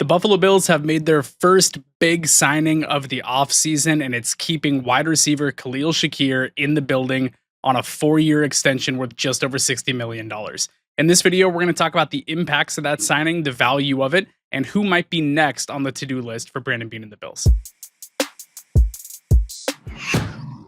Buffalo Bills have made their first big signing of the offseason, and it's keeping wide receiver Khalil Shakir in the building on a 4-year extension worth just over $60 million. In this video, we're going to talk about the impacts of that signing, the value of it, and who might be next on the to-do list for Brandon Beane and the Bills.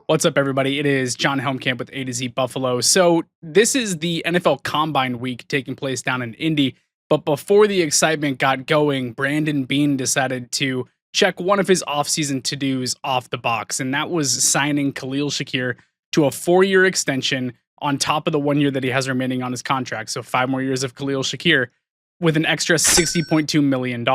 What's up, everybody? It is Jon Helmkamp with A to Z Buffalo. So this is the NFL Combine week taking place down in Indy. But before the excitement got going, Brandon Beane decided to check one of his offseason to-dos off the box, and that was signing Khalil Shakir to a 4-year extension on top of the 1 year that he has remaining on his contract. So 5 more years of Khalil Shakir with an extra $60.2 million.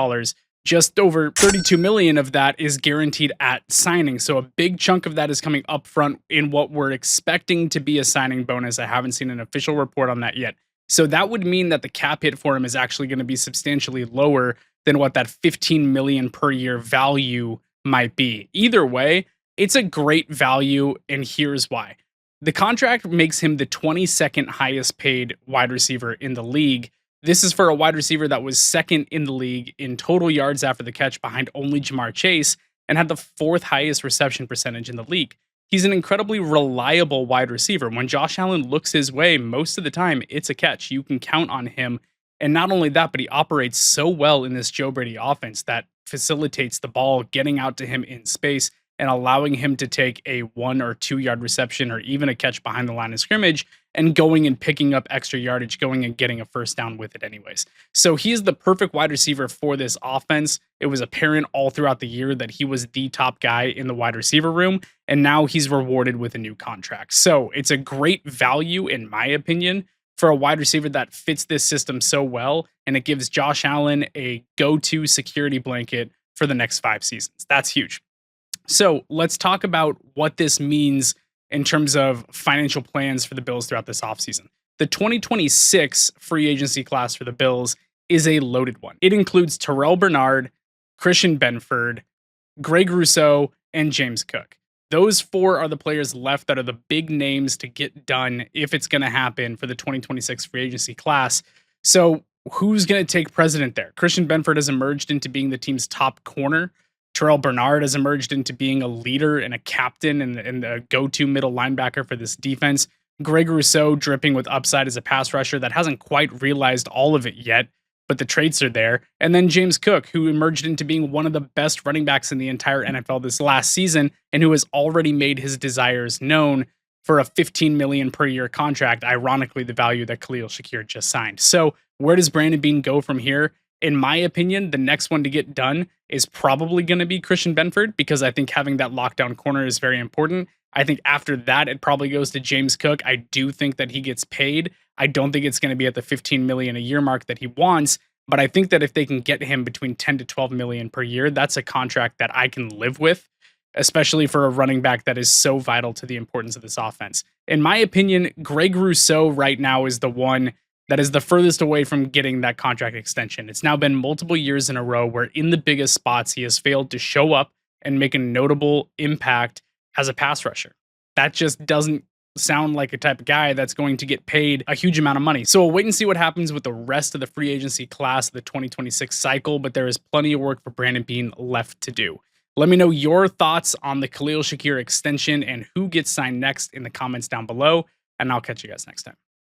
Just over $32 million of that is guaranteed at signing. So a big chunk of that is coming up front in what we're expecting to be a signing bonus. I haven't seen an official report on that yet. So that would mean that the cap hit for him is actually going to be substantially lower than what that $15 million per year value might be. Either way, it's a great value, and here's why. The contract makes him the 22nd highest paid wide receiver in the league. This is for a wide receiver that was second in the league in total yards after the catch behind only Jamar Chase and had the 4th highest reception percentage in the league. He's an incredibly reliable wide receiver. When Josh Allen looks his way, most of the time, it's a catch. You can count on him. And not only that, but he operates so well in this Joe Brady offense that facilitates the ball getting out to him in space and allowing him to take a 1 or 2 yard reception or even a catch behind the line of scrimmage and going and picking up extra yardage, going and getting a first down with it anyways. So he's the perfect wide receiver for this offense. It was apparent all throughout the year that he was the top guy in the wide receiver room, and now he's rewarded with a new contract. So it's a great value, in my opinion, for a wide receiver that fits this system so well, and it gives Josh Allen a go-to security blanket for the next 5 seasons. That's huge. So let's talk about what this means in terms of financial plans for the Bills throughout this offseason. The 2026 free agency class for the Bills is a loaded one. It includes Terrell Bernard, Christian Benford, Greg Rousseau, and James Cook. Those 4 are the players left that are the big names to get done if it's going to happen for the 2026 free agency class. So who's going to take precedent there? Christian Benford has emerged into being the team's top corner. Terrell Bernard has emerged into being a leader and a captain and the go-to middle linebacker for this defense. Greg Rousseau dripping with upside as a pass rusher that hasn't quite realized all of it yet, but the traits are there. And then James Cook, who emerged into being one of the best running backs in the entire NFL this last season and who has already made his desires known for a $15 million per year contract, ironically the value that Khalil Shakir just signed. So where does Brandon Beane go from here? In my opinion, the next one to get done is probably going to be Christian Benford, because I think having that lockdown corner is very important. I think after that, it probably goes to James Cook. I do think that he gets paid. I don't think it's going to be at the $15 million a year mark that he wants, but I think that if they can get him between $10 to $12 million per year, that's a contract that I can live with, especially for a running back that is so vital to the importance of this offense. In my opinion, Greg Rousseau right now is the one that is the furthest away from getting that contract extension. It's now been multiple years in a row where in the biggest spots, he has failed to show up and make a notable impact as a pass rusher. That just doesn't sound like a type of guy that's going to get paid a huge amount of money. So we'll wait and see what happens with the rest of the free agency class of the 2026 cycle, but there is plenty of work for Brandon Beane left to do. Let me know your thoughts on the Khalil Shakir extension and who gets signed next in the comments down below, and I'll catch you guys next time.